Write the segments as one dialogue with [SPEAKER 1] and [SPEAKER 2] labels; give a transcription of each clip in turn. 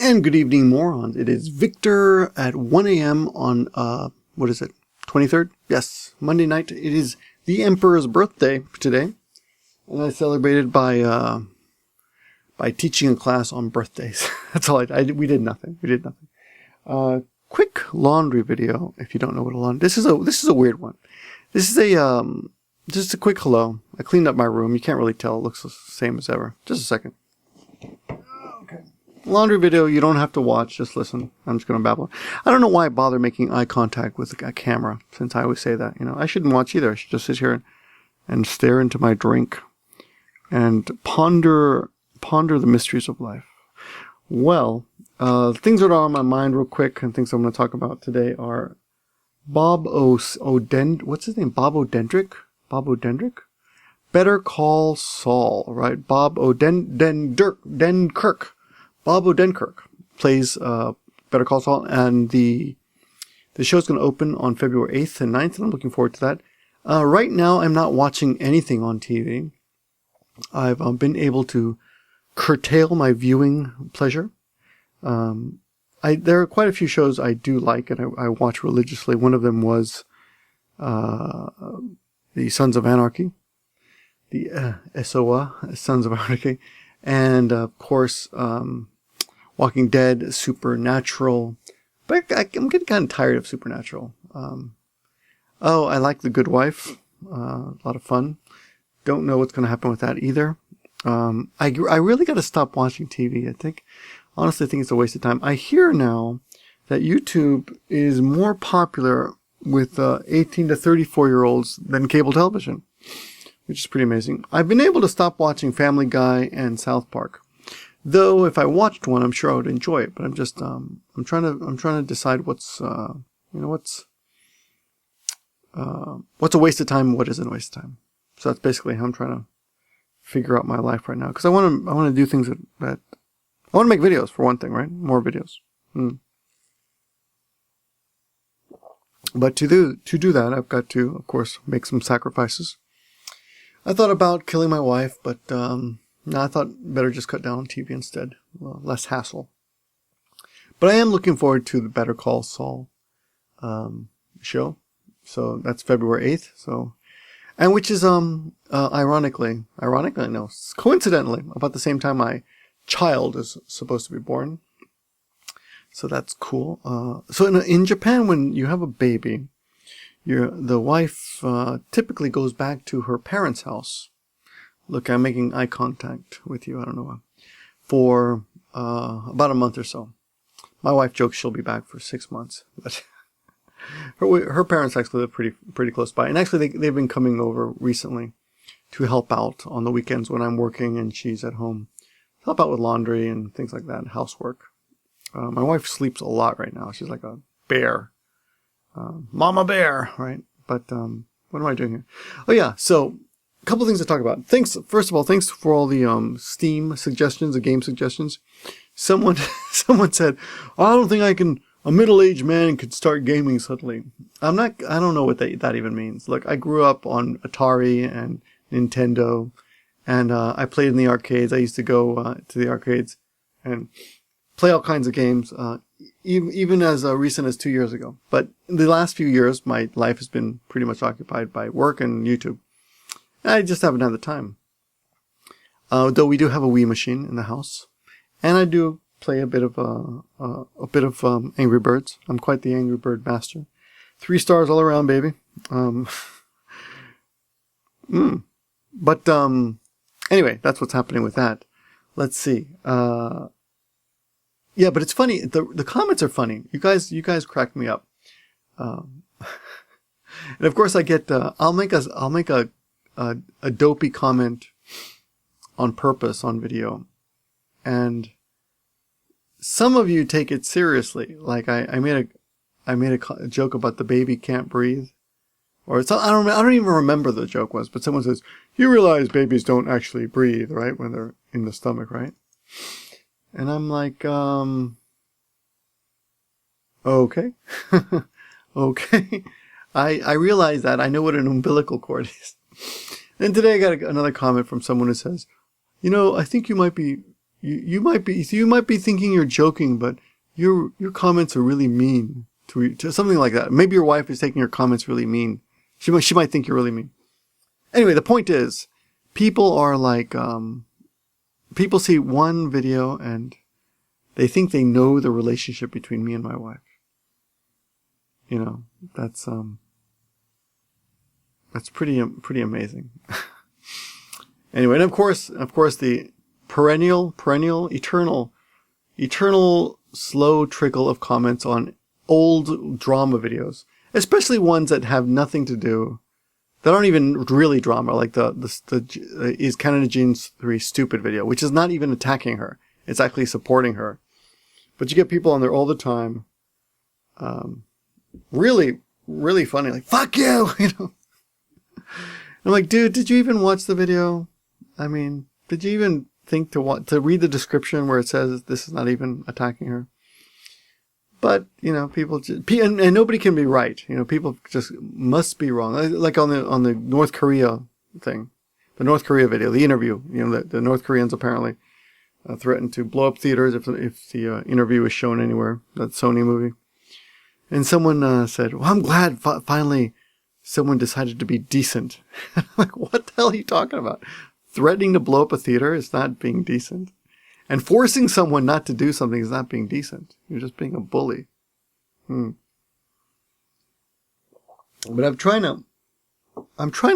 [SPEAKER 1] And good evening, morons. It is Victor at 1 a.m. on, what is it, 23rd? Yes, Monday night. It is the Emperor's birthday today. And I celebrated by teaching a class on birthdays. That's all we did nothing. We did nothing. Quick laundry video, if you don't know what a laundry, this is a weird one. This is just a quick hello. I cleaned up my room. You can't really tell. It looks the same as ever. Just a second. Okay. Laundry video, you don't have to watch, just listen. I'm just going to babble. I don't know why I bother making eye contact with a camera, since I always say that. You know, I shouldn't watch either. I should just sit here and stare into my drink and ponder the mysteries of life. Well, things that are on my mind real quick and things I'm going to talk about today are Bob what's his name? Bob Odenkirk? Better Call Saul, right? Bob Odenkirk. Bob Odenkirk plays Better Call Saul, and the show's going to open on February 8th and 9th, and I'm looking forward to that. Right now, I'm not watching anything on TV. I've been able to curtail my viewing pleasure. There are quite a few shows I do like, and I watch religiously. One of them was the Sons of Anarchy, the SOA, Sons of Anarchy, and of course, Walking Dead, Supernatural. But I'm getting kind of tired of Supernatural. I like The Good Wife, a lot of fun. Don't know what's going to happen with that either. I really got to stop watching TV. Honestly, I think it's a waste of time. I hear now that YouTube is more popular with 18 to 34-year-olds than cable television, which is pretty amazing. I've been able to stop watching Family Guy and South Park, though if I watched one, I'm sure I would enjoy it. But I'm just I'm trying to decide what's a waste of time and what isn't a waste of time. So that's basically how I'm trying to figure out my life right now, because I want to do things that I want to make videos, for one thing, right? More videos. But to do that, I've got to, of course, make some sacrifices. I thought about killing my wife, but no, I thought better just cut down on TV instead. Well, less hassle. But I am looking forward to the Better Call Saul show. So that's February 8th. So, and which is ironically, no, coincidentally, about the same time my child is supposed to be born. So that's cool. So in Japan, when you have a baby, the wife typically goes back to her parents' house. Look, I'm making eye contact with you. I don't know why. For about a month or so. My wife jokes she'll be back for 6 months, but her parents actually live pretty close by, and actually they've been coming over recently to help out on the weekends when I'm working and she's at home. Help out with laundry and things like that, housework. My wife sleeps a lot right now. She's like a bear. Mama bear, right? But what am I doing here? Oh yeah, so a couple things to talk about. First of all, thanks for all the Steam suggestions, the game suggestions. Someone said, I don't think a middle-aged man could start gaming suddenly. I don't know what that even means. Look, I grew up on Atari and Nintendo, and I played in the arcades. I used to go to the arcades and play all kinds of games, even as recent as 2 years ago. But in the last few years, my life has been pretty much occupied by work and YouTube. I just haven't had the time. Though we do have a Wii machine in the house, and I do play a bit of Angry Birds. I'm quite the Angry Bird master. 3 stars all around, baby. But anyway, that's what's happening with that. Let's see. Yeah, but it's funny. The comments are funny. You guys crack me up. And of course I get, I'll make a dopey comment on purpose on video. And some of you take it seriously. Like I made a joke about the baby can't breathe. Or I don't even remember the joke was, but someone says, you realize babies don't actually breathe, right? When they're in the stomach, right? And I'm like, okay. Okay. I realize that. I know what an umbilical cord is. And today I got another comment from someone who says, I think you might be you might be thinking you're joking, but your comments are really mean to something like that. Maybe your wife is taking your comments really mean. She might think you're really mean. Anyway, the point is, people are like, people see one video and they think they know the relationship between me and my wife. You know, that's pretty amazing. Anyway, and of course, the perennial, eternal slow trickle of comments on old drama videos, especially ones that have nothing to do, that aren't even really drama, like the is Canada Jeans 3 stupid video, which is not even attacking her. It's actually supporting her. But you get people on there all the time, really, really funny, like, fuck you, you know. I'm like, dude, did you even watch the video? I mean, did you even think to read the description where it says this is not even attacking her? But, you know, people just, and nobody can be right. You know, people just must be wrong. Like on the North Korea thing, the North Korea video, the interview, you know, the North Koreans apparently threatened to blow up theaters if the interview is shown anywhere, that Sony movie. And someone said, well, I'm glad finally someone decided to be decent. I'm like, what the hell are you talking about? Threatening to blow up a theater is not being decent. And forcing someone not to do something is not being decent. You're just being a bully. But I'm trying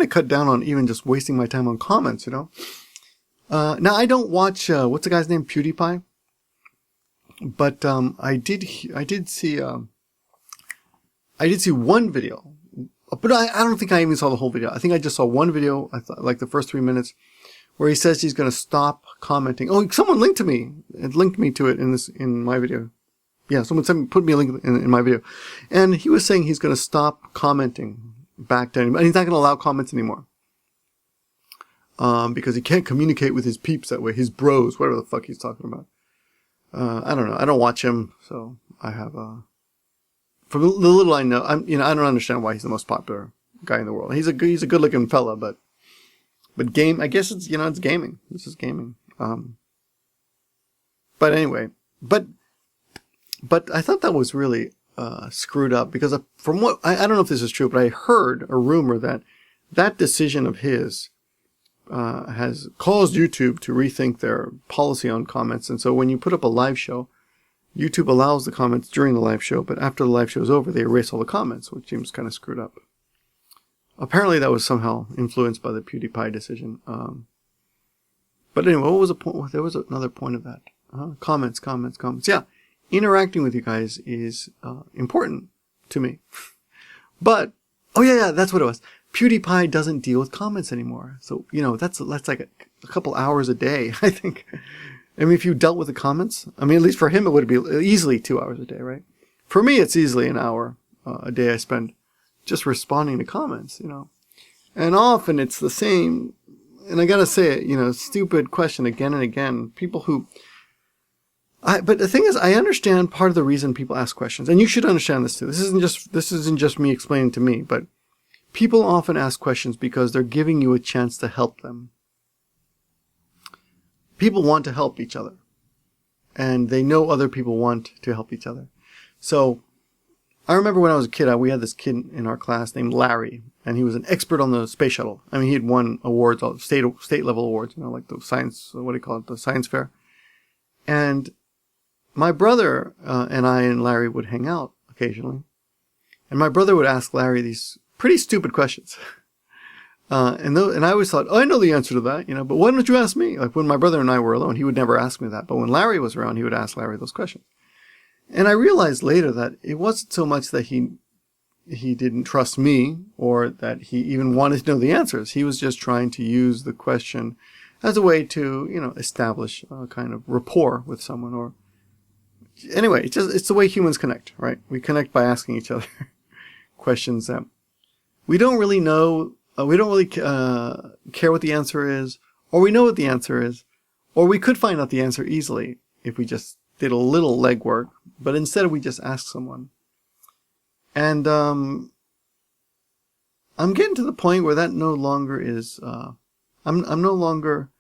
[SPEAKER 1] to cut down on even just wasting my time on comments, you know. Now I don't watch, what's the guy's name? PewDiePie. But, I did see one video. But I don't think I even saw the whole video. I think I just saw one video, I thought, like the first 3 minutes, where he says he's going to stop commenting. Oh, someone linked to me. It linked me to it in my video. Yeah, someone put me a link in my video. And he was saying he's going to stop commenting back to anybody. He's not going to allow comments anymore. Because he can't communicate with his peeps that way. His bros, whatever the fuck he's talking about. I don't know. I don't watch him, so I have, from the little I know, I don't understand why he's the most popular guy in the world. He's a good looking fella, but I guess it's, it's gaming. This is gaming. But anyway, but I thought that was really, screwed up because from what, I don't know if this is true, but I heard a rumor that decision of his, has caused YouTube to rethink their policy on comments. And so when you put up a live show, YouTube allows the comments during the live show, but after the live show is over, they erase all the comments, which seems kind of screwed up. Apparently that was somehow influenced by the PewDiePie decision. But anyway, what was the point? There was another point of that. Comments. Yeah, interacting with you guys is important to me. But, oh yeah, that's what it was. PewDiePie doesn't deal with comments anymore. So, that's like a couple hours a day, I think. I mean, if you dealt with the comments, I mean, at least for him, it would be easily 2 hours a day, right? For me, it's easily an hour a day I spend just responding to comments, And often it's the same, and I gotta say it, stupid question again and again. People who, but the thing is, I understand part of the reason people ask questions, and you should understand this too. This isn't just me explaining to me, but people often ask questions because they're giving you a chance to help them. People want to help each other, and they know other people want to help each other. So, I remember when I was a kid, we had this kid in our class named Larry, and he was an expert on the space shuttle. I mean, he had won awards, state level awards, like the science, the science fair. And my brother and I and Larry would hang out occasionally, and my brother would ask Larry these pretty stupid questions. And I always thought, I know the answer to that, but why don't you ask me? Like when my brother and I were alone, he would never ask me that. But when Larry was around, he would ask Larry those questions. And I realized later that it wasn't so much that he didn't trust me or that he even wanted to know the answers. He was just trying to use the question as a way to, establish a kind of rapport with someone. Or anyway, it's the way humans connect, right? We connect by asking each other questions that we don't really know. We don't really care what the answer is, or we know what the answer is, or we could find out the answer easily if we just did a little legwork, but instead we just ask someone. And I'm getting to the point where that no longer is. I'm no longer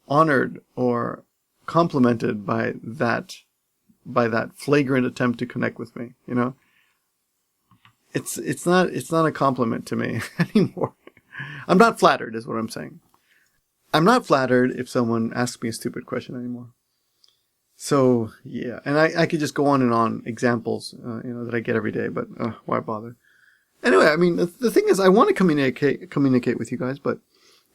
[SPEAKER 1] honored or complimented by that flagrant attempt to connect with me, you know? It's not a compliment to me anymore. I'm not flattered, is what I'm saying. I'm not flattered if someone asks me a stupid question anymore. So, yeah, and I could just go on and on examples, that I get every day, but why bother? Anyway, I mean, the thing is, I want to communicate with you guys, but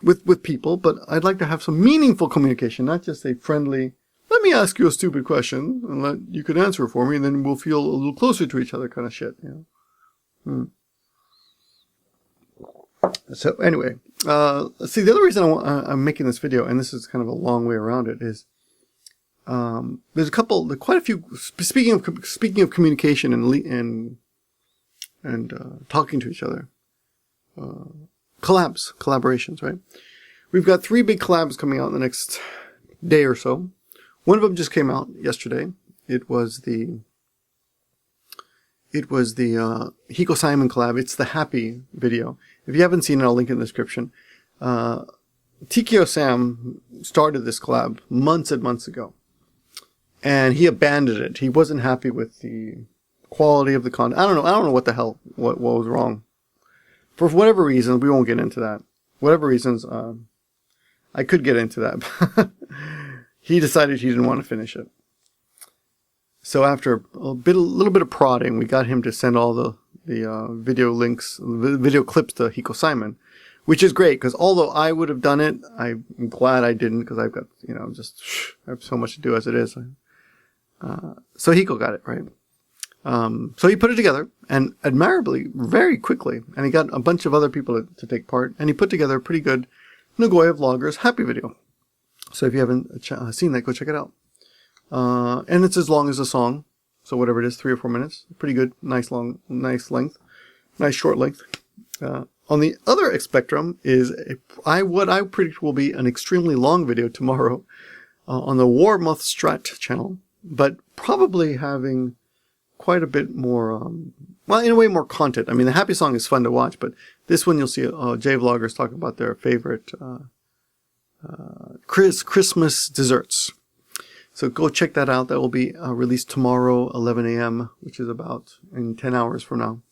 [SPEAKER 1] with people, but I'd like to have some meaningful communication, not just a friendly, let me ask you a stupid question, and you can answer it for me, and then we'll feel a little closer to each other kind of shit, you know? So, anyway, see, the other reason I'm making this video, and this is kind of a long way around it, is there's quite a few, speaking of communication and talking to each other, collaborations, right? We've got 3 big collabs coming out in the next day or so. One of them just came out yesterday. It was the Hiko Simon collab. It's the Happy video. If you haven't seen it, I'll link it in the description. Tikio Sam started this collab months and months ago, and he abandoned it. He wasn't happy with the quality of the content. I don't know what the hell what was wrong. For whatever reasons, we won't get into that. Whatever reasons, I could get into that. He decided he didn't want to finish it. So after a little bit of prodding, we got him to send all the video links, video clips to Hiko Simon, which is great, because although I would have done it, I'm glad I didn't, because I've got, I have so much to do as it is. So Hiko got it, right? So he put it together, and admirably, very quickly, and he got a bunch of other people to take part, and he put together a pretty good Nagoya Vloggers Happy video. So if you haven't seen that, go check it out. And it's as long as a song, so whatever it is, 3 or 4 minutes. Pretty good, nice length, nice short length. On the other spectrum is what I predict will be an extremely long video tomorrow on the Warmoth Strat channel, but probably having quite a bit more, in a way, more content. I mean, the Happy song is fun to watch, but this one you'll see J vloggers talk about their favorite Christmas desserts. So go check that out. That will be released tomorrow, 11 a.m., which is about in 10 hours from now.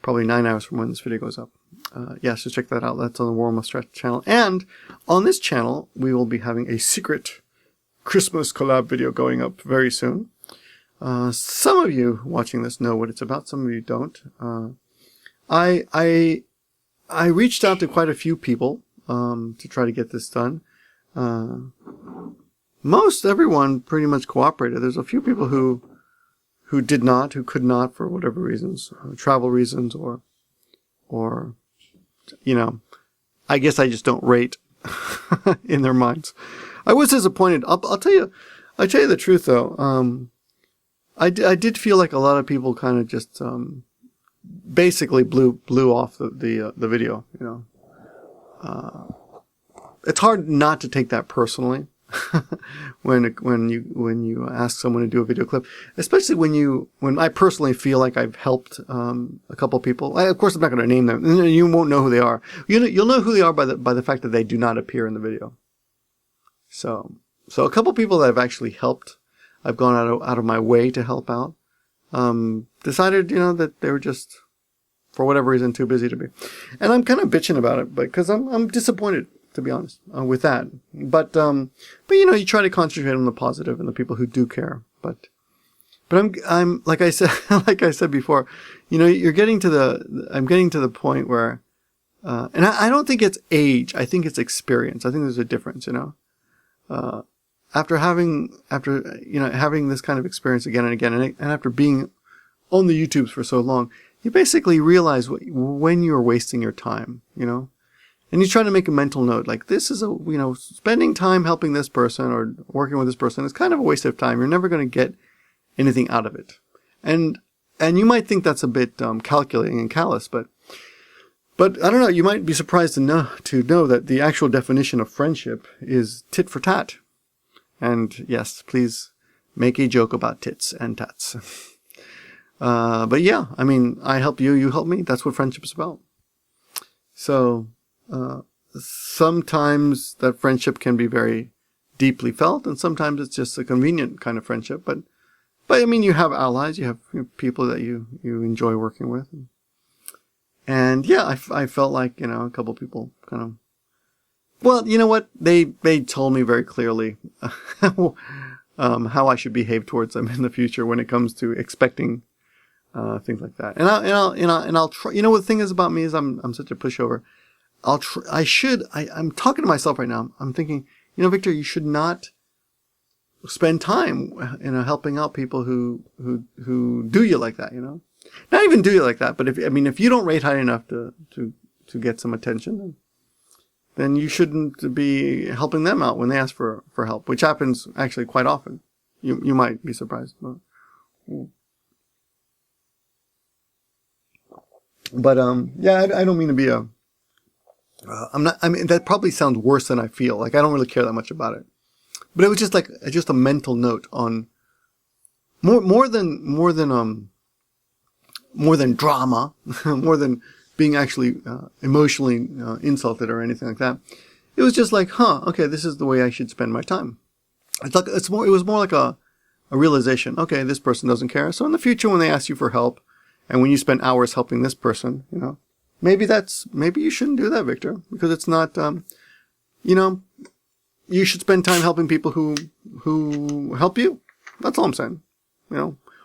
[SPEAKER 1] Probably 9 hours from when this video goes up. So check that out. That's on the Warm Stretch channel. And on this channel, we will be having a secret Christmas collab video going up very soon. Some of you watching this know what it's about. Some of you don't. I reached out to quite a few people to try to get this done. Most everyone pretty much cooperated. There's a few people who could not for whatever reasons, travel reasons, or I guess I just don't rate in their minds. I was disappointed. I'll tell you the truth though. I did feel like a lot of people kind of just basically blew off the video. It's hard not to take that personally. when you ask someone to do a video clip, especially when I personally feel like I've helped a couple people. Of course, I'm not going to name them. You won't know who they are. You'll know who they are by the fact that they do not appear in the video. So a couple people that I've actually helped, I've gone out of my way to help out, decided that they were just, for whatever reason, too busy to be. And I'm kind of bitching about it, because I'm disappointed, to be honest, with that. But you try to concentrate on the positive and the people who do care. But I'm like I said before, I'm getting to the point where, and I don't think it's age. I think it's experience. I think there's a difference, after having this kind of experience again and again, and after being on the YouTubes for so long, you basically realize when you're wasting your time, And you try to make a mental note, like, this is spending time helping this person or working with this person is kind of a waste of time. You're never going to get anything out of it. And you might think that's a bit calculating and callous, but I don't know, you might be surprised to know that the actual definition of friendship is tit for tat. And yes, please make a joke about tits and tats. But yeah, I mean, I help you, you help me. That's what friendship is about. So sometimes that friendship can be very deeply felt, and sometimes it's just a convenient kind of friendship. But I mean, you have allies, you have people that you enjoy working with. And yeah, I felt like, a couple people kind of, well, you know what? They told me very clearly how I should behave towards them in the future when it comes to expecting things like that. And I'll try. You know what the thing is about me is I'm such a pushover. I'm talking to myself right now. I'm thinking, Victor, you should not spend time, helping out people who do you like that, Not even do you like that, but if you don't rate high enough to get some attention, then you shouldn't be helping them out when they ask for help, which happens actually quite often. You might be surprised. But yeah, I don't mean to be that probably sounds worse than I feel. Like, I don't really care that much about it. But it was just just a mental note on more than drama, more than being actually emotionally insulted or anything like that. It was just like, okay, this is the way I should spend my time. It was more like a realization. Okay, this person doesn't care. So in the future, when they ask you for help, and when you spend hours helping this person, maybe you shouldn't do that, Victor, because it's not, you should spend time helping people who help you. That's all I'm saying.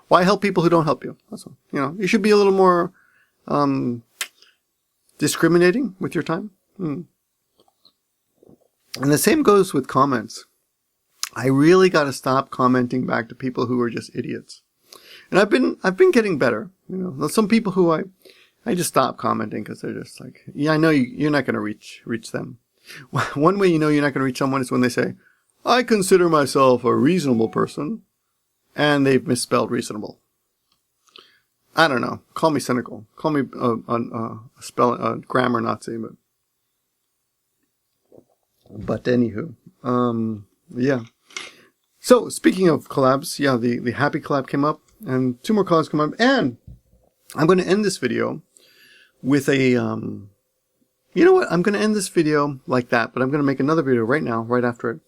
[SPEAKER 1] Why help people who don't help you? That's all. You should be a little more discriminating with your time. And the same goes with comments. I really got to stop commenting back to people who are just idiots. And I've been getting better. There's some people who I just stop commenting because they're just like, yeah, I know you're not going to reach them. One way you're not going to reach someone is when they say, I consider myself a reasonable person, and they've misspelled reasonable. I don't know. Call me cynical. Call me a grammar Nazi, but anywho, yeah. So speaking of collabs, yeah, the Happy collab came up, and 2 more collabs come up, and I'm going to end this video with a you know what? I'm going to end this video like that, but I'm going to make another video right now, right after it.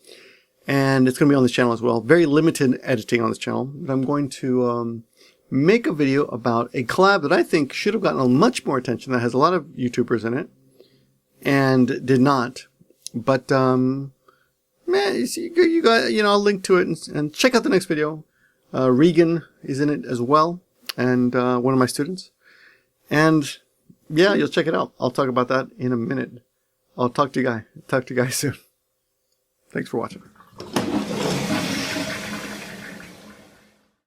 [SPEAKER 1] And it's going to be on this channel as well. Very limited editing on this channel. But I'm going to make a video about a collab that I think should have gotten much more attention, that has a lot of YouTubers in it, and did not. But, man, you guys, I'll link to it and check out the next video. Regan is in it as well, and one of my students. And yeah, you'll check it out. I'll talk about that in a minute. I'll talk to you guys soon. Thanks for watching.